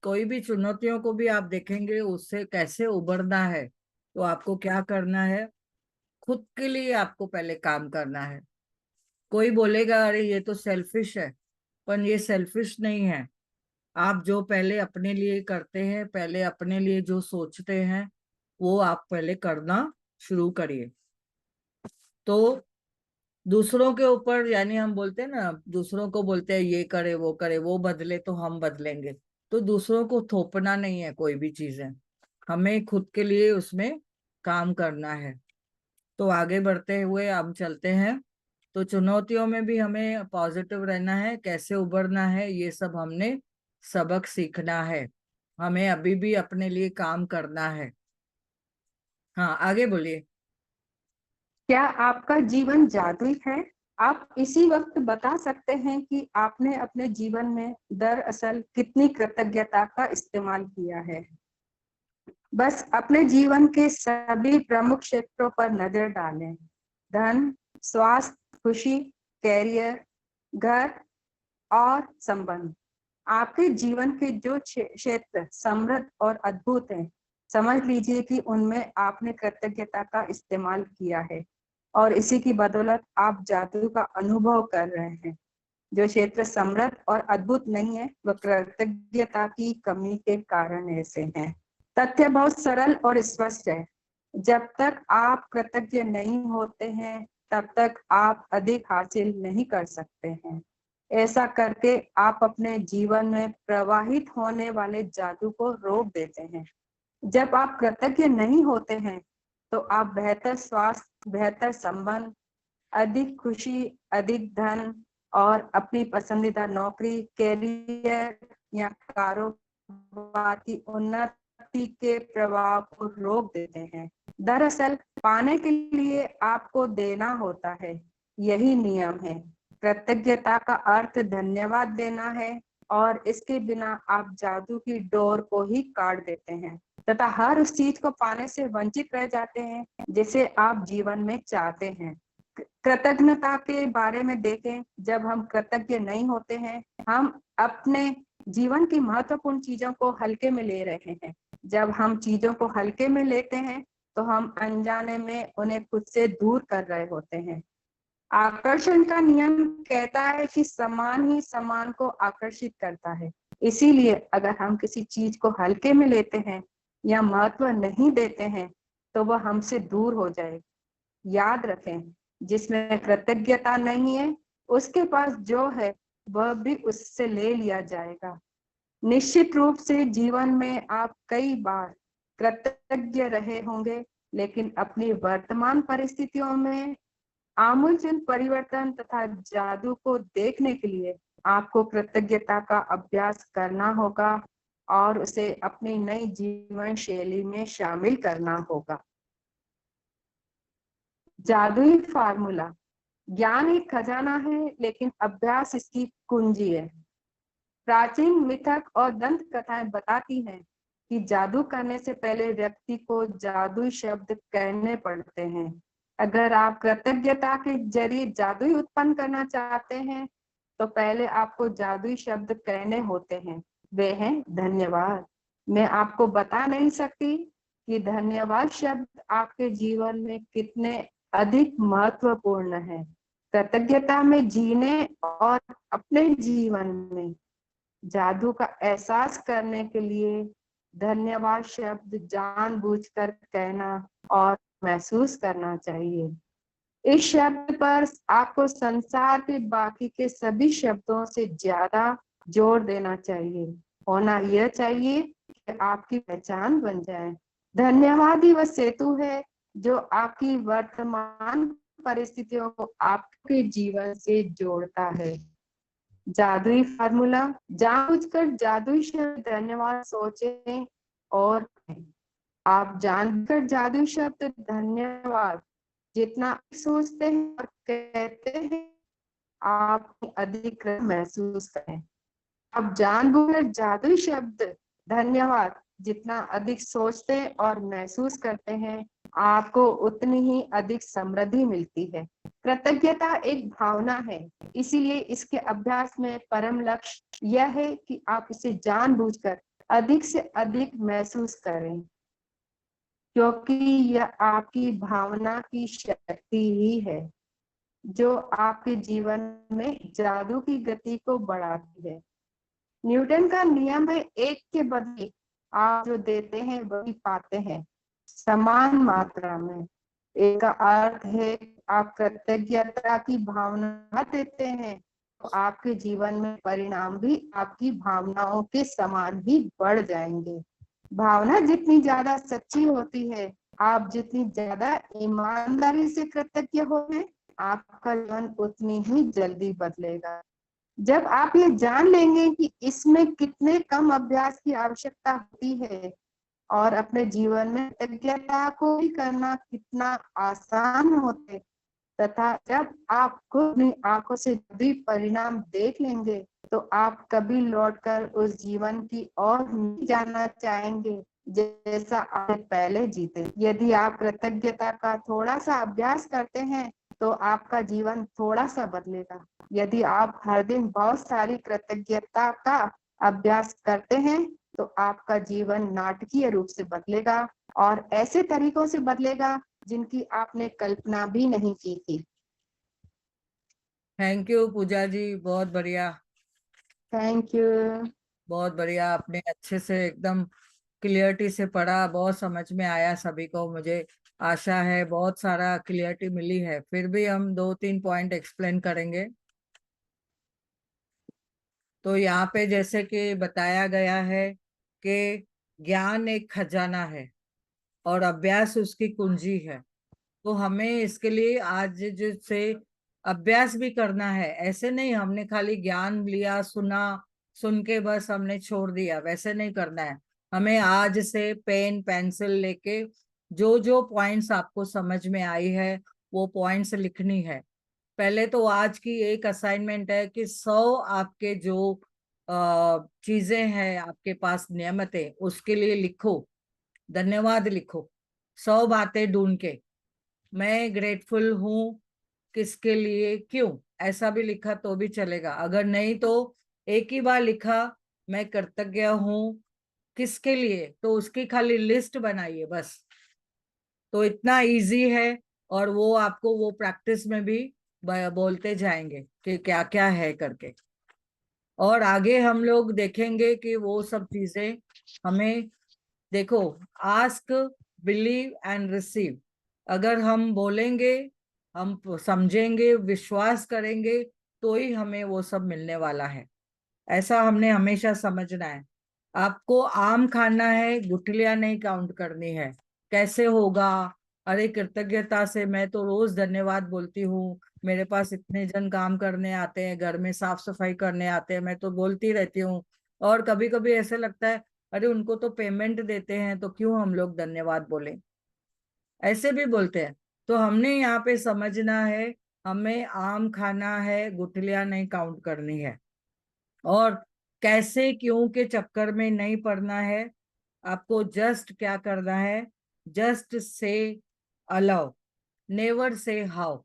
कोई भी चुनौतियों को भी आप देखेंगे उससे कैसे उबरना है, तो आपको क्या करना है, खुद के लिए आपको पहले काम करना है। कोई बोलेगा अरे ये तो सेल्फिश है, पर ये सेल्फिश नहीं है। आप जो पहले अपने लिए करते हैं, पहले अपने लिए जो सोचते हैं वो आप पहले करना शुरू करिए। तो दूसरों के ऊपर यानी हम बोलते हैं ना, दूसरों को बोलते हैं ये करे वो करे, वो बदले तो हम बदलेंगे। तो दूसरों को थोपना नहीं है कोई भी चीजें, हमें खुद के लिए उसमें काम करना है। तो आगे बढ़ते हुए हम चलते हैं। तो चुनौतियों में भी हमें पॉजिटिव रहना है, कैसे उबरना है ये सब हमने सबक सीखना है, हमें अभी भी अपने लिए काम करना है। हाँ आगे बोलिए। क्या आपका जीवन जादुई है? आप इसी वक्त बता सकते हैं कि आपने अपने जीवन में दरअसल कितनी कृतज्ञता का इस्तेमाल किया है। बस अपने जीवन के सभी प्रमुख क्षेत्रों पर नजर डालें। धन, स्वास्थ्य, खुशी, कैरियर, घर और संबंध। आपके जीवन के जो क्षेत्र समृद्ध और अद्भुत हैं, समझ लीजिए कि उनमें आपने कृतज्ञता का इस्तेमाल किया है और इसी की बदौलत आप जादू का अनुभव कर रहे हैं। जो क्षेत्र समृद्ध और अद्भुत नहीं है वह कृतज्ञता की कमी के कारण ऐसे हैं। तथ्य बहुत सरल और स्पष्ट है। जब तक आप कृतज्ञ नहीं होते हैं तब तक आप अधिक हासिल नहीं कर सकते हैं। ऐसा करके आप अपने जीवन में प्रवाहित होने वाले जादू को रोक देते हैं। जब आप कृतज्ञ नहीं होते हैं तो आप बेहतर स्वास्थ्य, बेहतर संबंध, अधिक खुशी, अधिक धन और अपनी पसंदीदा नौकरी, कैरियर या कारोबार की उन्नति के प्रभाव को रोक देते हैं। दरअसल पाने के लिए आपको देना होता है, यही नियम है। कृतज्ञता का अर्थ धन्यवाद देना है, और इसके बिना आप जादू की डोर को ही काट देते हैं तथा हर उस चीज को पाने से वंचित रह जाते हैं जिसे आप जीवन में चाहते हैं। कृतज्ञता के बारे में देखें, जब हम कृतज्ञ नहीं होते हैं, हम अपने जीवन की महत्वपूर्ण चीजों को हल्के में ले रहे हैं। जब हम चीजों को हल्के में लेते हैं तो हम अनजाने में उन्हें खुद से दूर कर रहे होते हैं। आकर्षण का नियम कहता है कि समान ही समान को आकर्षित करता है। इसीलिए अगर हम किसी चीज को हल्के में लेते हैं या महत्व नहीं देते हैं तो वह हमसे दूर हो जाएगी। याद रखें, जिसमें कृतज्ञता नहीं है उसके पास जो है वह भी उससे ले लिया जाएगा। निश्चित रूप से जीवन में आप कई बार कृतज्ञ रहे होंगे, लेकिन अपनी वर्तमान परिस्थितियों में आमूलचूल परिवर्तन तथा जादू को देखने के लिए आपको कृतज्ञता का अभ्यास करना होगा और उसे अपनी नई जीवन शैली में शामिल करना होगा। जादुई फार्मूला। ज्ञान एक खजाना है, लेकिन अभ्यास इसकी कुंजी है। प्राचीन मिथक और दंत कथाएं बताती हैं कि जादू करने से पहले व्यक्ति को जादुई शब्द कहने पड़ते हैं। अगर आप कृतज्ञता के जरिए जादुई उत्पन्न करना चाहते हैं तो पहले आपको जादुई शब्द कहने होते हैं। वे हैं धन्यवाद। मैं आपको बता नहीं सकती कि धन्यवाद शब्द आपके जीवन में कितने अधिक महत्वपूर्ण है। कृतज्ञता में जीने और अपने जीवन में जादू का एहसास करने के लिए धन्यवाद शब्द जानबूझकर कहना और महसूस करना चाहिए। इस शब्द पर आपको संसार के बाकी के सभी शब्दों से ज्यादा जोर देना चाहिए। होना यह चाहिए कि आपकी पहचान बन जाए। धन्यवाद ही वह सेतु है जो आपकी वर्तमान परिस्थितियों को आपके जीवन से जोड़ता है। जादुई फार्मूला। जानबूझकर जादुई शब्द धन्यवाद सोचें और आप जानकर जादुई शब्द धन्यवाद जितना सोचते हैं और कहते हैं, आप अधिक महसूस करें। आप जानबूझकर जादुई शब्द धन्यवाद जितना अधिक सोचते और महसूस करते हैं, आपको उतनी ही अधिक समृद्धि मिलती है। कृतज्ञता एक भावना है, इसीलिए इसके अभ्यास में परम लक्ष्य यह है कि आप इसे जानबूझकर अधिक से अधिक महसूस करें, क्योंकि यह आपकी भावना की शक्ति ही है जो आपके जीवन में जादू की गति को बढ़ाती है। न्यूटन का नियम है, एक के बदले आप जो देते हैं वही पाते हैं, समान मात्रा में। एक का अर्थ है आप कृतज्ञता की भावना देते हैं तो आपके जीवन में परिणाम भी आपकी भावनाओं के समान ही बढ़ जाएंगे। भावना जितनी ज्यादा सच्ची होती है, आप जितनी ज्यादा ईमानदारी से कृतज्ञ होंगे, आपका जीवन उतनी ही जल्दी बदलेगा। जब आप ये जान लेंगे कि इसमें कितने कम अभ्यास की आवश्यकता होती है और अपने जीवन में कृतज्ञता को भी करना कितना आसान होते, तथा जब आप खुद अपनी आंखों से भी परिणाम देख लेंगे तो आप कभी लौटकर उस जीवन की ओर नहीं जाना चाहेंगे जैसा आप पहले जीते। यदि आप कृतज्ञता का थोड़ा सा अभ्यास करते हैं तो आपका जीवन थोड़ा सा बदलेगा। यदि आप हर दिन बहुत सारी कृतज्ञता का अभ्यास करते हैं तो आपका जीवन नाटकीय रूप से बदलेगा और ऐसे तरीकों से बदलेगा जिनकी आपने कल्पना भी नहीं की थी। थैंक यू पूजा जी, बहुत बढ़िया। Thank you. बहुत बढ़िया, आपने अच्छे से एकदम क्लियरिटी से पढ़ा, बहुत समझ में आया सभी को। मुझे आशा है बहुत सारा क्लियरिटी मिली है। फिर भी हम 2-3 पॉइंट एक्सप्लेन करेंगे। तो यहाँ पे जैसे कि बताया गया है कि ज्ञान एक खजाना है और अभ्यास उसकी कुंजी है। तो हमें इसके लिए आज जैसे अभ्यास भी करना है। ऐसे नहीं हमने खाली ज्ञान लिया, सुना, सुन के बस हमने छोड़ दिया, वैसे नहीं करना है। हमें आज से पेन पेंसिल लेके जो जो पॉइंट्स आपको समझ में आई है वो पॉइंट्स लिखनी है। पहले तो आज की एक असाइनमेंट है कि 100 आपके जो चीजें हैं आपके पास नियमतें, उसके लिए लिखो, धन्यवाद लिखो। 100 बातें ढूंढ के मैं ग्रेटफुल हूँ किसके लिए, क्यों, ऐसा भी लिखा तो भी चलेगा। अगर नहीं तो एक ही बार लिखा मैं कृतज्ञ हूँ किसके लिए, तो उसकी खाली लिस्ट बनाइए बस। तो इतना इजी है, और वो आपको वो प्रैक्टिस में भी बोलते जाएंगे कि क्या क्या है करके। और आगे हम लोग देखेंगे कि वो सब चीजें हमें, देखो, आस्क, बिलीव एंड रिसीव, अगर हम बोलेंगे, हम समझेंगे, विश्वास करेंगे, तो ही हमें वो सब मिलने वाला है। ऐसा हमने हमेशा समझना है। आपको आम खाना है, गुठलियां नहीं काउंट करनी है। कैसे होगा? अरे कृतज्ञता से मैं तो रोज धन्यवाद बोलती हूँ, मेरे पास इतने जन काम करने आते हैं, घर में साफ सफाई करने आते हैं, मैं तो बोलती रहती हूँ। और कभी कभी ऐसे लगता है अरे उनको तो पेमेंट देते हैं तो क्यों हम लोग धन्यवाद बोले, ऐसे भी बोलते हैं। तो हमने यहाँ पे समझना है, हमें आम खाना है, गुठलियां नहीं काउंट करनी है। और कैसे क्यों के चक्कर में नहीं पड़ना है। आपको जस्ट क्या करना है, just say allow, never say how.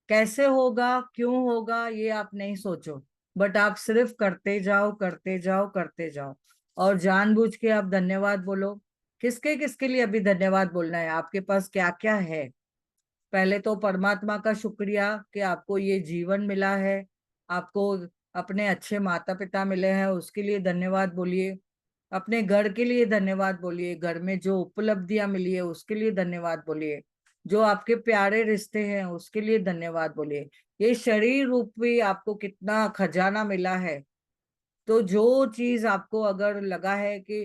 कैसे होगा, क्यों होगा, ये आप नहीं सोचो, बट आप सिर्फ करते जाओ, करते जाओ, करते जाओ। और जानबूझ के आप धन्यवाद बोलो। किसके किसके लिए अभी धन्यवाद बोलना है, आपके पास क्या क्या है। पहले तो परमात्मा का शुक्रिया कि आपको ये जीवन मिला है, आपको अपने अच्छे माता पिता मिले हैं, उसके लिए धन्यवाद बोलिए। अपने घर के लिए धन्यवाद बोलिए, घर में जो उपलब्धियां मिली है उसके लिए धन्यवाद बोलिए, जो आपके प्यारे रिश्ते हैं उसके लिए धन्यवाद बोलिए। ये शरीर रूपी आपको कितना खजाना मिला है। तो जो चीज आपको अगर लगा है कि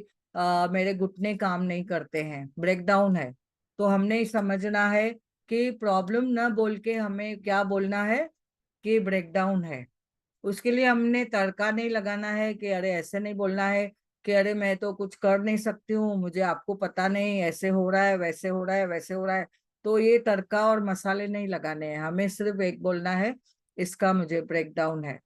मेरे घुटने काम नहीं करते हैं, ब्रेक डाउन है, तो हमने समझना है कि प्रॉब्लम ना बोल के हमें क्या बोलना है कि ब्रेक डाउन है। उसके लिए हमने तड़का नहीं लगाना है कि अरे ऐसे नहीं बोलना है कि अरे मैं तो कुछ कर नहीं सकती हूँ, मुझे आपको पता नहीं, ऐसे हो रहा है, वैसे हो रहा है, वैसे हो रहा है। तो ये तड़का और मसाले नहीं लगाने हैं, हमें सिर्फ एक बोलना है, इसका मुझे ब्रेक डाउन है।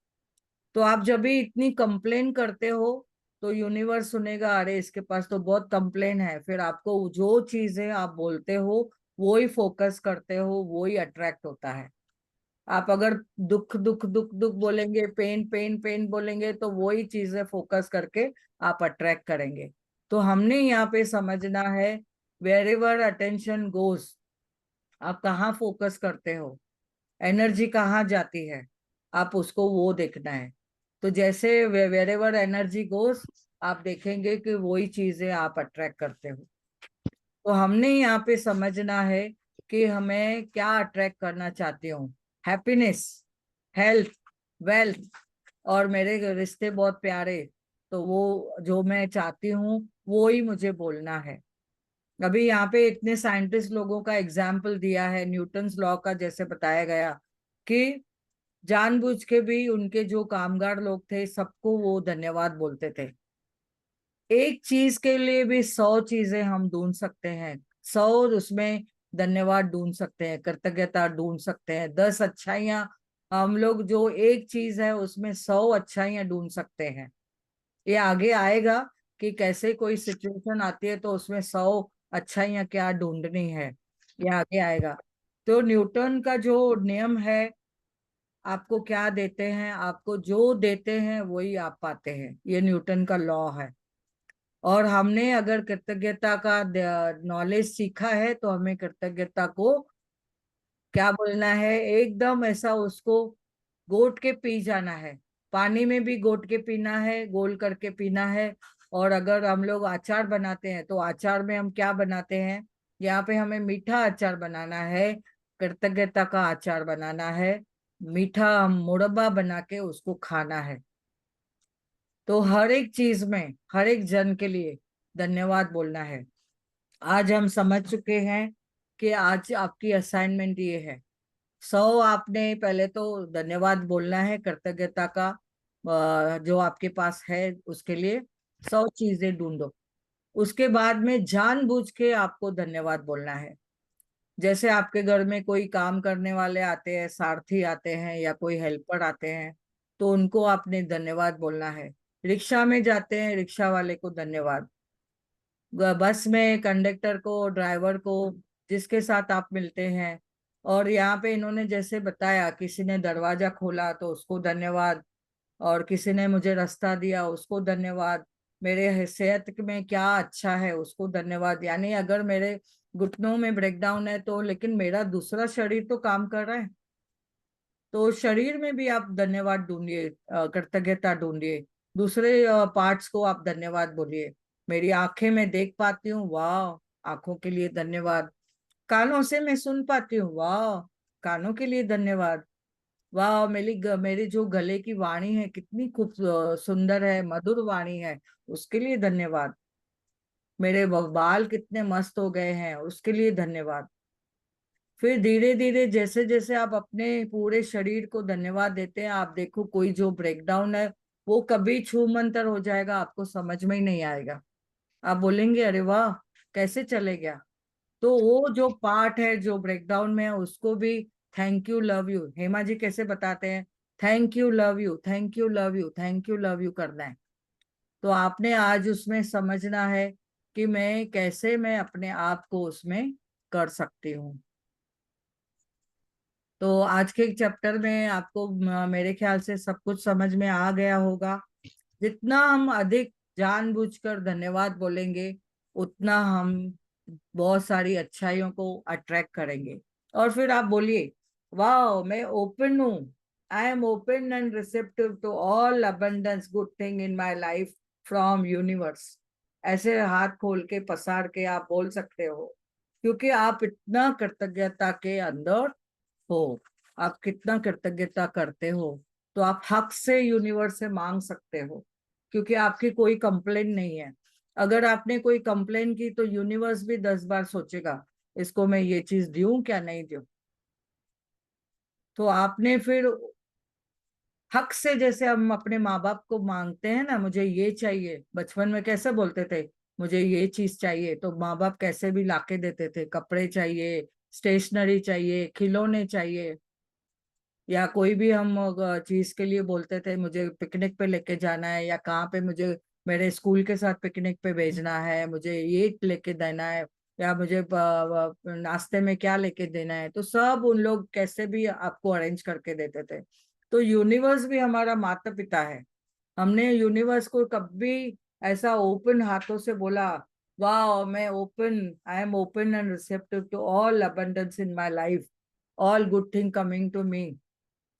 तो आप जब भी इतनी कंप्लेन करते हो तो यूनिवर्स सुनेगा, अरे इसके पास तो बहुत कंप्लेन है, फिर आपको जो चीजें आप बोलते हो वो ही फोकस करते हो, वो ही अट्रैक्ट होता है। आप अगर दुख दुख दुख दुख बोलेंगे, पेन पेन पेन बोलेंगे, तो वो ही चीजें फोकस करके आप अट्रैक्ट करेंगे। तो हमने यहाँ पे समझना है, वेर एवर अटेंशन गोज, आप कहाँ फोकस करते हो, एनर्जी कहाँ जाती है, आप उसको वो देखना है। तो जैसे वेर एवर एनर्जी गोस, आप देखेंगे कि वही चीजें आप अट्रैक्ट करते हो। तो हमने यहाँ पे समझना है कि हमें क्या अट्रैक्ट करना चाहती हूँ, हैप्पीनेस, हेल्थ, वेल्थ, और मेरे रिश्ते बहुत प्यारे। तो वो जो मैं चाहती हूँ वो ही मुझे बोलना है। अभी यहाँ पे इतने साइंटिस्ट लोगों का एग्जाम्पल दिया है, न्यूटन्स लॉ का जैसे बताया गया कि जानबूझ के भी उनके जो कामगार लोग थे सबको वो धन्यवाद बोलते थे। एक चीज के लिए भी 100 चीजें हम ढूंढ सकते हैं, 100 उसमें धन्यवाद ढूंढ सकते हैं, कृतज्ञता ढूंढ सकते हैं, 10 अच्छाइयां, हम लोग जो एक चीज है उसमें 100 अच्छाइयां ढूंढ सकते हैं। ये आगे आएगा कि कैसे कोई सिचुएशन आती है तो उसमें 100 अच्छाइयां क्या ढूंढनी है, ये आगे आएगा। तो न्यूटन का जो नियम है, आपको क्या देते हैं, आपको जो देते हैं वही आप पाते हैं, ये न्यूटन का लॉ है। और हमने अगर कृतज्ञता का नॉलेज सीखा है तो हमें कृतज्ञता को क्या बोलना है, एकदम ऐसा उसको घोट के पी जाना है। पानी में भी घोट के पीना है, गोल करके पीना है। और अगर हम लोग अचार बनाते हैं तो अचार में हम क्या बनाते हैं, यहाँ पे हमें मीठा अचार बनाना है, कृतज्ञता का अचार बनाना है, मीठा मुरब्बा बना के उसको खाना है। तो हर एक चीज में, हर एक जन के लिए धन्यवाद बोलना है। आज हम समझ चुके हैं कि आज आपकी असाइनमेंट ये है, 100 आपने पहले तो धन्यवाद बोलना है कृतज्ञता का। जो आपके पास है उसके लिए 100 चीजें ढूंढो। उसके बाद में जानबूझ के आपको धन्यवाद बोलना है। जैसे आपके घर में कोई काम करने वाले आते हैं, सारथी आते हैं या कोई हेल्पर आते हैं, तो उनको आपने धन्यवाद बोलना है। रिक्शा में जाते हैं, रिक्शा वाले को धन्यवाद। बस में कंडक्टर को, ड्राइवर को, जिसके साथ आप मिलते हैं। और यहाँ पे इन्होंने जैसे बताया, किसी ने दरवाजा खोला तो उसको धन्यवाद, और किसी ने मुझे रास्ता दिया उसको धन्यवाद, मेरे सेहत में क्या अच्छा है उसको धन्यवाद। यानी अगर मेरे घुटनों में ब्रेकडाउन है तो, लेकिन मेरा दूसरा शरीर तो काम कर रहा है, तो शरीर में भी आप धन्यवाद ढूंढिए, कृतज्ञता ढूंढिए। दूसरे पार्ट्स को आप धन्यवाद बोलिए। मेरी आंखें मैं देख पाती हूँ, वाह, आंखों के लिए धन्यवाद। कानों से मैं सुन पाती हूँ, वाह, कानों के लिए धन्यवाद। वाह, मेरी जो गले की वाणी है कितनी खूब सुंदर है, मधुर वाणी है, उसके लिए धन्यवाद। मेरे बाल कितने मस्त हो गए हैं, उसके लिए धन्यवाद। फिर धीरे धीरे जैसे जैसे आप अपने पूरे शरीर को धन्यवाद देते हैं, आप देखो कोई जो ब्रेकडाउन है वो कभी छू मंतर हो जाएगा, आपको समझ में ही नहीं आएगा। आप बोलेंगे अरे वाह, कैसे चले गया। तो वो जो पार्ट है जो ब्रेकडाउन में है उसको भी thank you love you, Hema ji कैसे बताते हैं, thank you love you, thank you love you, thank you love you करना है। तो आपने आज उसमें समझना है कि मैं अपने आप को उसमें कर सकती हूँ। तो आज के चैप्टर में आपको मेरे ख्याल से सब कुछ समझ में आ गया होगा। जितना हम अधिक जानबूझकर धन्यवाद बोलेंगे, उतना हम बहुत सारी अच्छाइयों को अट्रैक्ट करेंगे। और फिर आप बोलिए, वाह, मैं ओपन हूँ, I am open and receptive to all abundance good thing in my life from universe. ऐसे हाथ खोल के पसार के आप बोल सकते हो, क्योंकि आप इतना कृतज्ञता के अंदर हो, आप कितना कृतज्ञता करते हो। तो आप हक से यूनिवर्स से मांग सकते हो, क्योंकि आपकी कोई कंप्लेन नहीं है। अगर आपने कोई कंप्लेन की तो यूनिवर्स भी 10 बार सोचेगा, इसको मैं ये चीज दूं क्या नहीं दूं। तो आपने फिर हक से, जैसे हम अपने माँ बाप को मांगते हैं ना, मुझे ये चाहिए, बचपन में कैसे बोलते थे, मुझे ये चीज चाहिए, तो माँ बाप कैसे भी लाके देते थे, कपड़े चाहिए, स्टेशनरी चाहिए, खिलौने चाहिए, या कोई भी हम चीज के लिए बोलते थे, मुझे पिकनिक पे लेके जाना है, या कहाँ पे मुझे मेरे स्कूल के साथ पिकनिक पे भेजना है, मुझे ये लेके देना है, या मुझे नाश्ते में क्या लेके देना है, तो सब उन लोग कैसे भी आपको अरेंज करके देते थे। तो यूनिवर्स भी हमारा माता पिता है। हमने यूनिवर्स को कभी ऐसा ओपन हाथों से बोला, वाह, मैं open, I am open and receptive to all abundance in my life, all good thing coming to me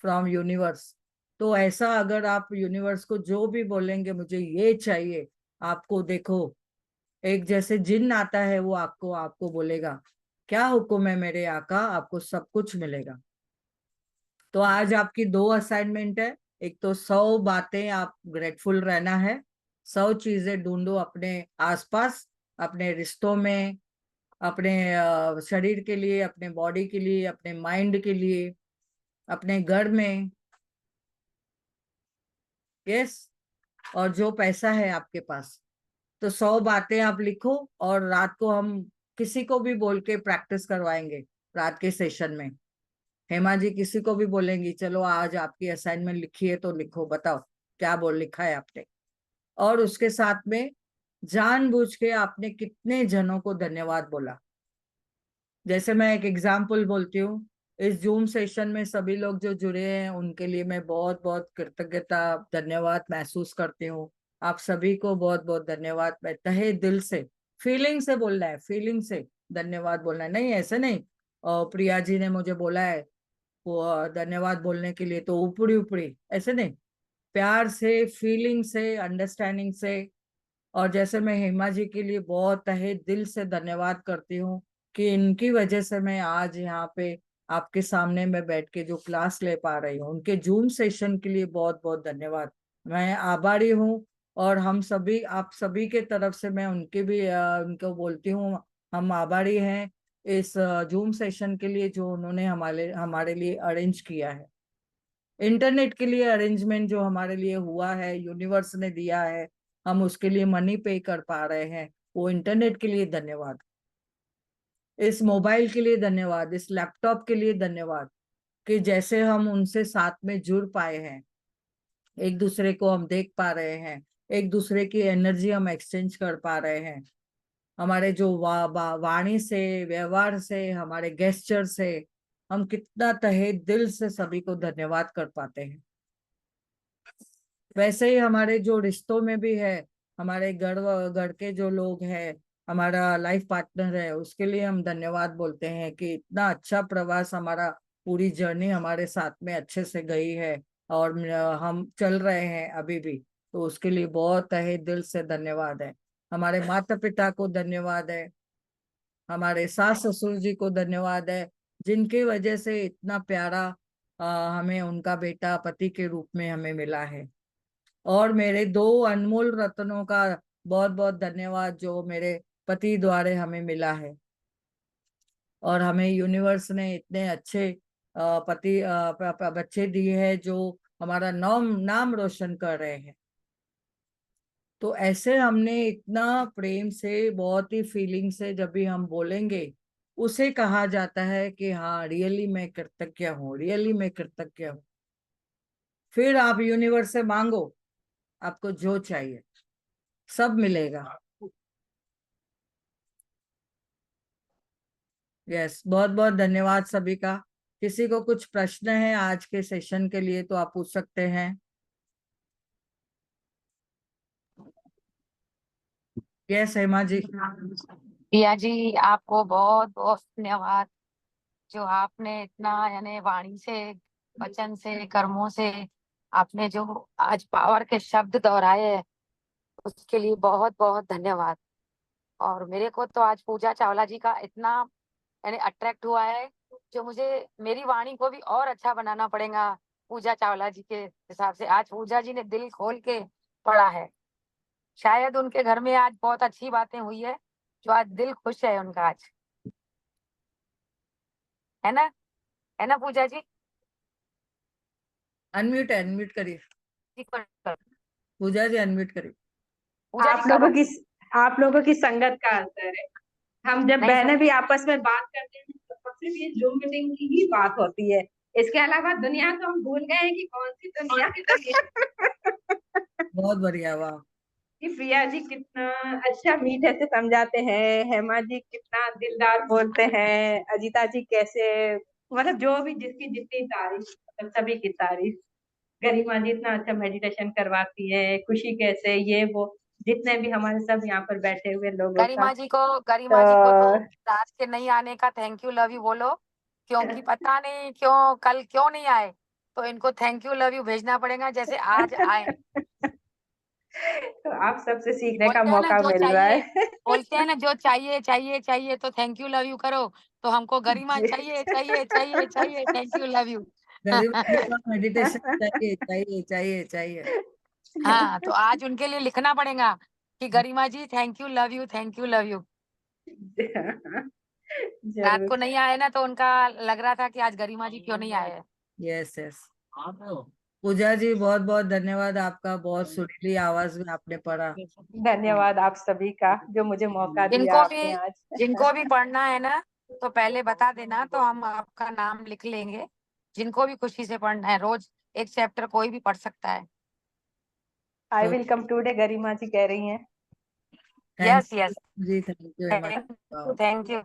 from universe. तो ऐसा अगर आप यूनिवर्स को जो भी बोलेंगे, मुझे ये चाहिए, आपको देखो, एक जैसे जिन आता है वो आपको आपको बोलेगा, क्या हुक्म है मेरे आका, आपको सब कुछ मिलेगा। तो आज आपकी 2 असाइनमेंट है। एक तो 100 बातें आप ग्रेटफुल रहना है, 100 चीजें ढूंढो अपने आसपास, अपने रिश्तों में, अपने शरीर के लिए, अपने बॉडी के लिए, अपने माइंड के लिए, अपने घर में, यस, और जो पैसा है आपके पास। तो 100 बातें आप लिखो, और रात को हम किसी को भी बोल के प्रैक्टिस करवाएंगे रात के सेशन में। हेमा जी किसी को भी बोलेंगी, चलो आज आपकी असाइनमेंट लिखी है तो लिखो, बताओ क्या बोल लिखा है आपने। और उसके साथ में जानबूझ के आपने कितने जनों को धन्यवाद बोला। जैसे मैं एक एग्जाम्पल बोलती हूँ, इस जूम सेशन में सभी लोग जो जुड़े हैं उनके लिए मैं बहुत बहुत कृतज्ञता, धन्यवाद महसूस करती हूँ। आप सभी को बहुत बहुत धन्यवाद, मैं तहे दिल से, फीलिंग से बोलना है, फीलिंग से धन्यवाद बोलना है, नहीं ऐसे नहीं। और प्रिया जी ने मुझे बोला है वो धन्यवाद बोलने के लिए, तो ऊपरी ऊपरी ऐसे नहीं, प्यार से, फीलिंग से, अंडरस्टैंडिंग से। और जैसे मैं हेमा जी के लिए बहुत तहे दिल से धन्यवाद करती हूँ कि इनकी वजह से मैं आज यहाँ पे आपके सामने में बैठ के जो क्लास ले पा रही हूँ, उनके जूम सेशन के लिए बहुत बहुत धन्यवाद, मैं आभारी हूँ। और हम सभी, आप सभी के तरफ से मैं उनके भी उनको बोलती हूँ, हम आभारी हैं इस जूम सेशन के लिए जो उन्होंने हमारे हमारे लिए अरेंज किया है। इंटरनेट के लिए अरेंजमेंट जो हमारे लिए हुआ है, यूनिवर्स ने दिया है, हम उसके लिए मनी पे कर पा रहे हैं, वो इंटरनेट के लिए धन्यवाद। इस मोबाइल के लिए धन्यवाद, इस लैपटॉप के लिए धन्यवाद, कि जैसे हम उनसे साथ में जुड़ पाए हैं, एक दूसरे को हम देख पा रहे हैं, एक दूसरे की एनर्जी हम एक्सचेंज कर पा रहे हैं, हमारे जो वाणी से, व्यवहार से, हमारे गेस्चर से हम कितना तहे दिल से सभी को धन्यवाद कर पाते हैं। वैसे ही हमारे जो रिश्तों में भी है, हमारे घर के जो लोग हैं, हमारा लाइफ पार्टनर है, उसके लिए हम धन्यवाद बोलते हैं कि इतना अच्छा प्रवास, हमारा पूरी जर्नी हमारे साथ में अच्छे से गई है और हम चल रहे हैं अभी भी, तो उसके लिए बहुत तहे दिल से धन्यवाद है। हमारे माता पिता को धन्यवाद है, हमारे सास ससुर जी को धन्यवाद है, जिनकी वजह से इतना प्यारा हमें उनका बेटा पति के रूप में हमें मिला है। और मेरे दो अनमोल रत्नों का बहुत बहुत धन्यवाद, जो मेरे पति द्वारा हमें मिला है, और हमें यूनिवर्स ने इतने अच्छे पति बच्चे दिए हैं जो हमारा नाम नाम रोशन कर रहे हैं। तो ऐसे हमने इतना प्रेम से, बहुत ही फीलिंग से जब भी हम बोलेंगे, उसे कहा जाता है कि हाँ रियली मैं कृतज्ञ हूँ, रियली मैं कृतज्ञ हूँ। फिर आप यूनिवर्स से मांगो, आपको जो चाहिए सब मिलेगा। यस, बहुत बहुत धन्यवाद सभी का। किसी को कुछ प्रश्न है आज के सेशन के लिए तो आप पूछ सकते हैं। यस हेमा जी। प्रिया जी, आपको बहुत बहुत धन्यवाद, जो आपने इतना यानी वाणी से, वचन से, कर्मों से आपने जो आज पावर के शब्द दोहराए हैं, उसके लिए बहुत बहुत धन्यवाद। और मेरे को तो आज पूजा चावला जी का इतना यानी अट्रैक्ट हुआ है, जो मुझे मेरी वाणी को भी और अच्छा बनाना पड़ेगा पूजा चावला जी के हिसाब से। आज पूजा जी ने दिल खोल के पढ़ा है, शायद उनके घर में आज बहुत अच्छी बातें हुई है, जो आज दिल खुश है उनका आज, है ना? है ना पूजा जी? अनम्यूट है, अनम्यूट करिए। जी, कर- पूजा जी अनम्यूट करिए। पूजा जी आप करो। लोगों की आप लोगों की संगत का असर है। हम जब नहीं बहनें सर, भी आपस में बात करते हैं तो सिर्फ ये जूम मीटिंग की ही बात होती है। इसके अलावा दुनिया को हम भूल गए हैं कि कौन सी दुनिया की दुनिया। बहुत बढ़िया, वाह। कि प्रिया जी कितना अच्छा मीठे से समझाते हैं, हेमा जी कितना दिलदार बोलते हैं, अजीता जी कैसे, मतलब जो भी जिसकी जितनी तारीफ, मतलब सभी की तारीफ। गरिमा जी इतना अच्छा मेडिटेशन करवाती है, खुशी कैसे, ये वो, जितने भी हमारे सब यहाँ पर बैठे हुए लोगों का। गरिमा जी को तो रात के नहीं आने का थैंक यू लव यू बोलो, क्योंकि पता नहीं क्यों कल क्यों नहीं आए, तो इनको थैंक यू लव यू भेजना पड़ेगा जैसे आज आए। तो आप सबसे सीखने का मौका मिल रहा है। बोलते हैं ना जो चाहिए चाहिए चाहिए, तो थैंक यू लव यू करो। तो हमको गरिमा चाहिए चाहिए चाहिए चाहिए, थैंक यू लव यू। गरिमा जी का मेडिटेशन चाहिए चाहिए चाहिए चाहिए। हाँ, तो आज उनके लिए लिखना पड़ेगा कि Garima ji thank you love you, thank you love you. रात जरूर। को नहीं आए ना, तो उनका लग रहा था कि आज गरिमा जी क्यों नहीं आए। Yes yes. पूजा जी बहुत बहुत धन्यवाद आपका, बहुत सुरीली आवाज में आपने पढ़ा। धन्यवाद आप सभी का, जो मुझे मौका दिया जिनको आपने भी आज। जिनको भी पढ़ना है ना, तो पहले बता देना, तो हम आपका नाम लिख लेंगे। जिनको भी खुशी से पढ़ना है, रोज एक चैप्टर कोई भी पढ़ सकता है। आई तो विल कम टुडे, गरिमा जी कह रही हैं। थैंक यस यस, जी, thank you very much. Thank you.